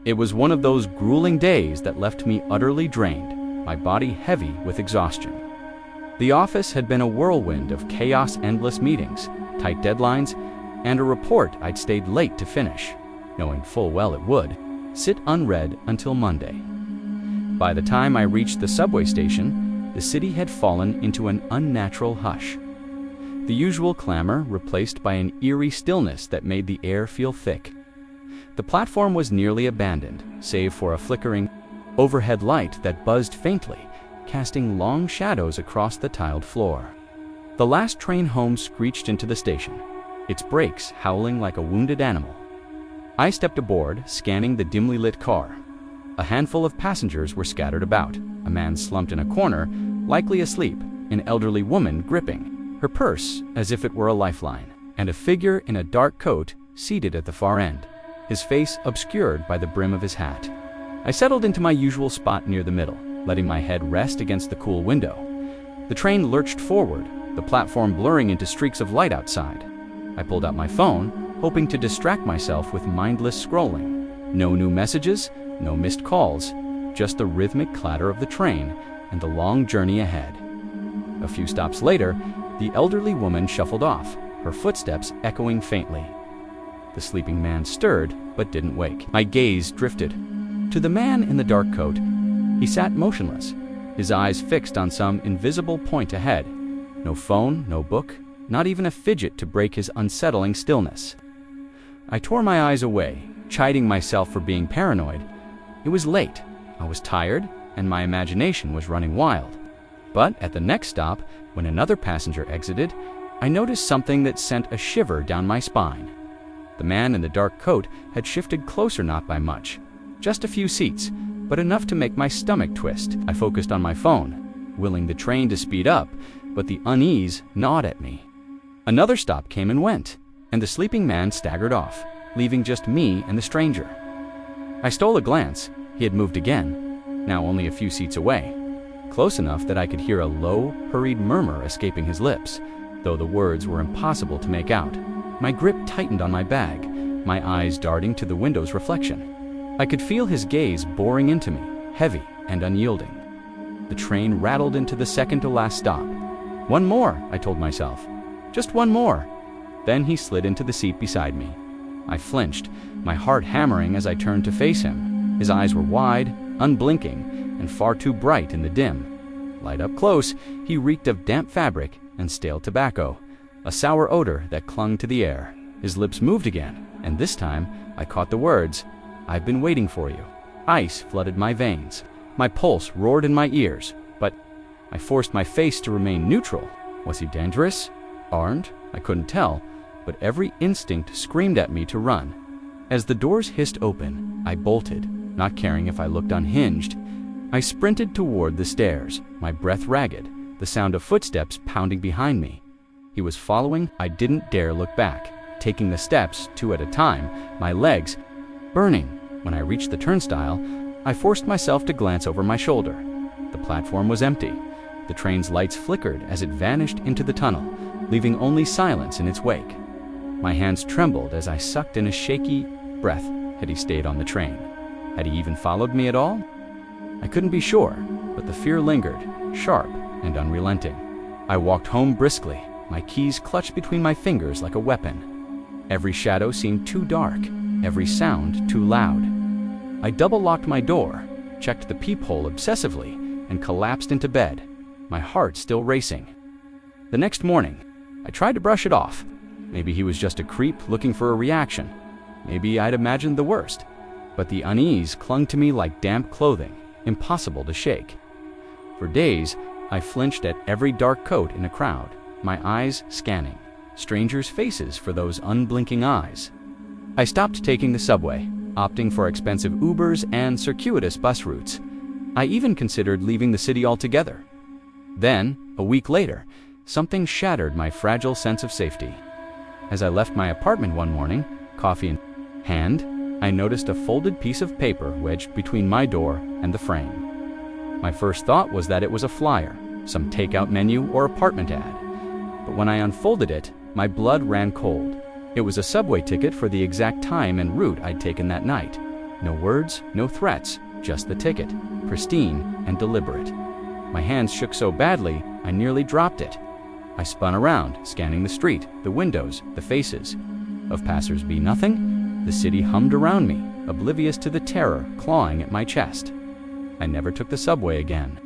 It was one of those grueling days that left me utterly drained, my body heavy with exhaustion. The office had been a whirlwind of chaos, endless meetings, tight deadlines, and a report I'd stayed late to finish, knowing full well it would sit unread until Monday. By the time I reached the subway station, the city had fallen into an unnatural hush. The usual clamor replaced by an eerie stillness that made the air feel thick. The platform was nearly abandoned, save for a flickering overhead light that buzzed faintly, casting long shadows across the tiled floor. The last train home screeched into the station, its brakes howling like a wounded animal. I stepped aboard, scanning the dimly lit car. A handful of passengers were scattered about, a man slumped in a corner, likely asleep, an elderly woman gripping her purse as if it were a lifeline, and a figure in a dark coat seated at the far end, his face obscured by the brim of his hat. I settled into my usual spot near the middle, letting my head rest against the cool window. The train lurched forward, the platform blurring into streaks of light outside. I pulled out my phone, hoping to distract myself with mindless scrolling. No new messages, no missed calls, just the rhythmic clatter of the train and the long journey ahead. A few stops later, the elderly woman shuffled off, her footsteps echoing faintly. The sleeping man stirred, but didn't wake. My gaze drifted to the man in the dark coat. He sat motionless, his eyes fixed on some invisible point ahead. No phone, no book, not even a fidget to break his unsettling stillness. I tore my eyes away, chiding myself for being paranoid. It was late, I was tired, and my imagination was running wild. But at the next stop, when another passenger exited, I noticed something that sent a shiver down my spine. The man in the dark coat had shifted closer, not by much, just a few seats, but enough to make my stomach twist. I focused on my phone, willing the train to speed up, but the unease gnawed at me. Another stop came and went, and the sleeping man staggered off, leaving just me and the stranger. I stole a glance. He had moved again, now only a few seats away, close enough that I could hear a low, hurried murmur escaping his lips, though the words were impossible to make out. My grip tightened on my bag, my eyes darting to the window's reflection. I could feel his gaze boring into me, heavy and unyielding. The train rattled into the second-to-last stop. One more, I told myself. Just one more. Then he slid into the seat beside me. I flinched, my heart hammering as I turned to face him. His eyes were wide, unblinking, and far too bright in the dim. Light up close, he reeked of damp fabric and stale tobacco, a sour odor that clung to the air. His lips moved again, and this time I caught the words, "I've been waiting for you." Ice flooded my veins. My pulse roared in my ears, but I forced my face to remain neutral. Was he dangerous? Armed? I couldn't tell, but every instinct screamed at me to run. As the doors hissed open, I bolted, not caring if I looked unhinged. I sprinted toward the stairs, my breath ragged, the sound of footsteps pounding behind me. He was following. I didn't dare look back, taking the steps two at a time, my legs burning. When I reached the turnstile, I forced myself to glance over my shoulder. The platform was empty. The train's lights flickered as it vanished into the tunnel, leaving only silence in its wake. My hands trembled as I sucked in a shaky breath. Had he stayed on the train? Had he even followed me at all? I couldn't be sure, but the fear lingered, sharp and unrelenting. I walked home briskly, my keys clutched between my fingers like a weapon. Every shadow seemed too dark, every sound too loud. I double-locked my door, checked the peephole obsessively, and collapsed into bed, my heart still racing. The next morning, I tried to brush it off. Maybe he was just a creep looking for a reaction. Maybe I'd imagined the worst. But the unease clung to me like damp clothing, impossible to shake. For days, I flinched at every dark coat in a crowd, my eyes scanning strangers' faces for those unblinking eyes. I stopped taking the subway, opting for expensive Ubers and circuitous bus routes. I even considered leaving the city altogether. Then, a week later, something shattered my fragile sense of safety. As I left my apartment one morning, coffee in hand, I noticed a folded piece of paper wedged between my door and the frame. My first thought was that it was a flyer, some takeout menu or apartment ad. But when I unfolded it, my blood ran cold. It was a subway ticket for the exact time and route I'd taken that night. No words, no threats, just the ticket, pristine and deliberate. My hands shook so badly, I nearly dropped it. I spun around, scanning the street, the windows, the faces. Of passers-by, nothing. The city hummed around me, oblivious to the terror clawing at my chest. I never took the subway again.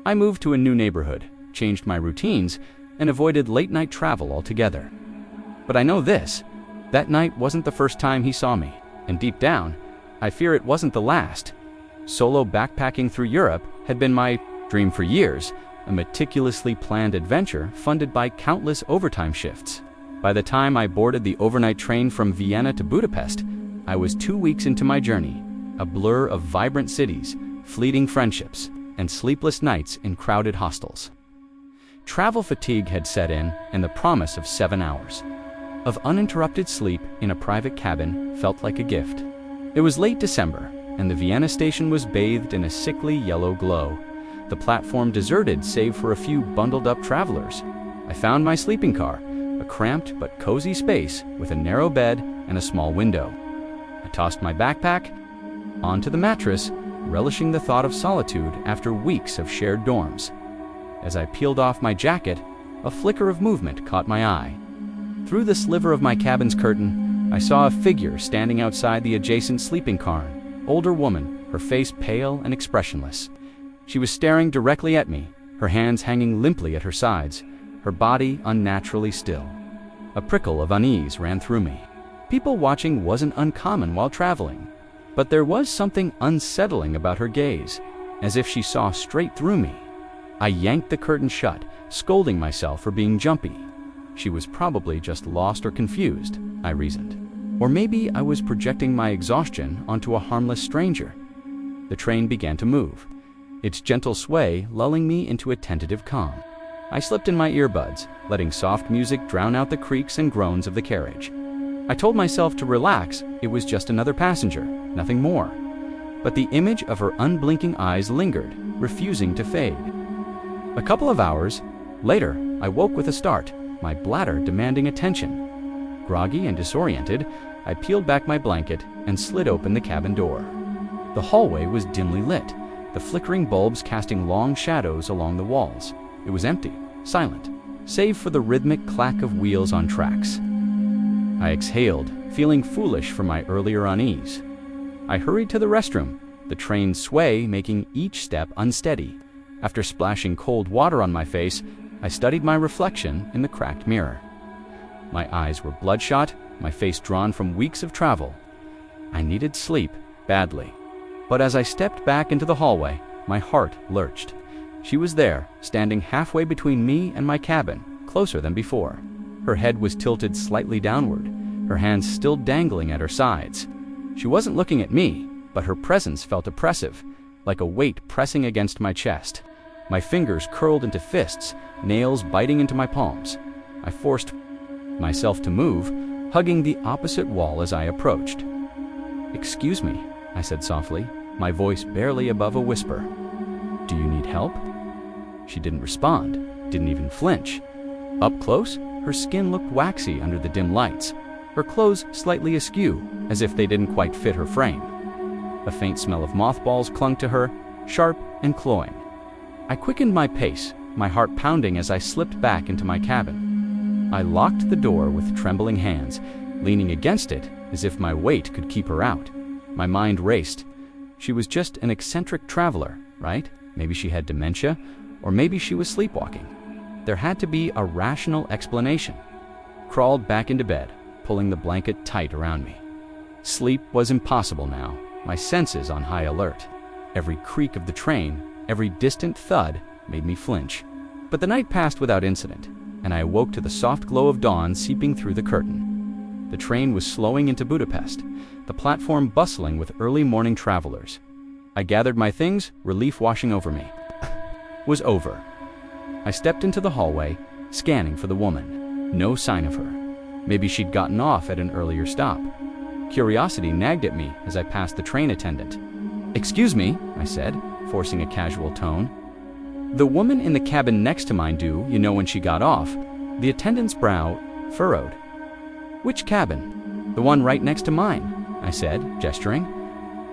I moved to a new neighborhood, changed my routines, and avoided late-night travel altogether. But I know this: that night wasn't the first time he saw me, and deep down, I fear it wasn't the last. Solo backpacking through Europe had been my dream for years, a meticulously planned adventure funded by countless overtime shifts. By the time I boarded the overnight train from Vienna to Budapest, I was 2 weeks into my journey, a blur of vibrant cities, fleeting friendships, and sleepless nights in crowded hostels. Travel fatigue had set in, and the promise of 7 hours of uninterrupted sleep in a private cabin felt like a gift. It was late December, and the Vienna station was bathed in a sickly yellow glow. The platform deserted save for a few bundled-up travelers. I found my sleeping car, a cramped but cozy space with a narrow bed and a small window. I tossed my backpack onto the mattress, relishing the thought of solitude after weeks of shared dorms. As I peeled off my jacket, a flicker of movement caught my eye. Through the sliver of my cabin's curtain, I saw a figure standing outside the adjacent sleeping car. Older woman, her face pale and expressionless. She was staring directly at me, her hands hanging limply at her sides, her body unnaturally still. A prickle of unease ran through me. People watching wasn't uncommon while traveling, but there was something unsettling about her gaze, as if she saw straight through me. I yanked the curtain shut, scolding myself for being jumpy. She was probably just lost or confused, I reasoned. Or maybe I was projecting my exhaustion onto a harmless stranger. The train began to move, its gentle sway lulling me into a tentative calm. I slipped in my earbuds, letting soft music drown out the creaks and groans of the carriage. I told myself to relax, it was just another passenger, nothing more. But the image of her unblinking eyes lingered, refusing to fade. A couple of hours later, I woke with a start, my bladder demanding attention. Groggy and disoriented, I peeled back my blanket and slid open the cabin door. The hallway was dimly lit, the flickering bulbs casting long shadows along the walls. It was empty, silent, save for the rhythmic clack of wheels on tracks. I exhaled, feeling foolish for my earlier unease. I hurried to the restroom, the train's sway making each step unsteady. After splashing cold water on my face, I studied my reflection in the cracked mirror. My eyes were bloodshot, my face drawn from weeks of travel. I needed sleep badly. But as I stepped back into the hallway, my heart lurched. She was there, standing halfway between me and my cabin, closer than before. Her head was tilted slightly downward, her hands still dangling at her sides. She wasn't looking at me, but her presence felt oppressive, like a weight pressing against my chest. My fingers curled into fists, nails biting into my palms. I forced myself to move, hugging the opposite wall as I approached. "Excuse me," I said softly, my voice barely above a whisper. "Do you need help?" She didn't respond, didn't even flinch. Up close, her skin looked waxy under the dim lights, her clothes slightly askew, as if they didn't quite fit her frame. A faint smell of mothballs clung to her, sharp and cloying. I quickened my pace, my heart pounding as I slipped back into my cabin. I locked the door with trembling hands, leaning against it as if my weight could keep her out. My mind raced. She was just an eccentric traveler, right? Maybe she had dementia, or maybe she was sleepwalking. There had to be a rational explanation. Crawled back into bed, pulling the blanket tight around me. Sleep was impossible now, my senses on high alert. Every creak of the train, every distant thud made me flinch. But the night passed without incident, and I awoke to the soft glow of dawn seeping through the curtain. The train was slowing into Budapest, the platform bustling with early morning travelers. I gathered my things, relief washing over me. Was over. I stepped into the hallway, scanning for the woman. No sign of her. Maybe she'd gotten off at an earlier stop. Curiosity nagged at me as I passed the train attendant. "Excuse me," I said, forcing a casual tone. "The woman in the cabin next to mine, you know when she got off?" The attendant's brow furrowed. "Which cabin?" "The one right next to mine," I said, gesturing.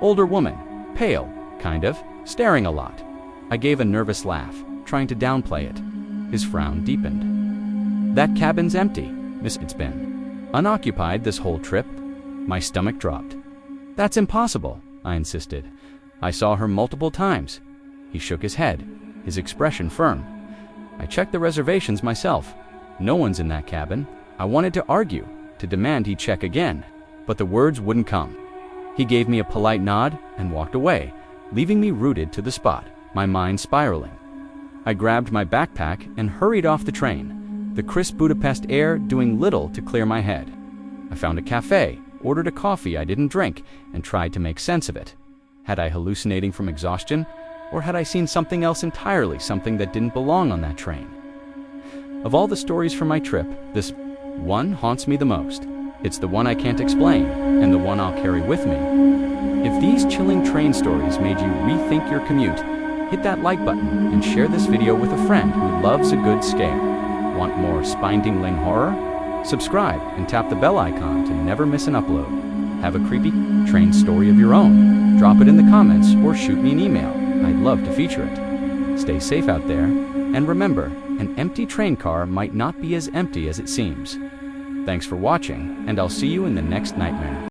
Older woman, pale, kind of, staring a lot. I gave a nervous laugh, trying to downplay it. His frown deepened. That cabin's empty, miss. It's been unoccupied this whole trip. My stomach dropped. That's impossible, I insisted. I saw her multiple times. He shook his head, his expression firm. I checked the reservations myself. No one's in that cabin. I wanted to argue, to demand he check again, but the words wouldn't come. He gave me a polite nod and walked away, leaving me rooted to the spot, my mind spiraling. I grabbed my backpack and hurried off the train, the crisp Budapest air doing little to clear my head. I found a cafe, ordered a coffee I didn't drink, and tried to make sense of it. Had I hallucinating from exhaustion, or had I seen something else entirely, something that didn't belong on that train? Of all the stories from my trip, this one haunts me the most. It's the one I can't explain, and the one I'll carry with me. If these chilling train stories made you rethink your commute, hit that like button and share this video with a friend who loves a good scare. Want more spine-tingling horror? Subscribe and tap the bell icon to never miss an upload. Have a creepy train story of your own? Drop it in the comments or shoot me an email. I'd love to feature it. Stay safe out there, and remember, an empty train car might not be as empty as it seems. Thanks for watching, and I'll see you in the next nightmare.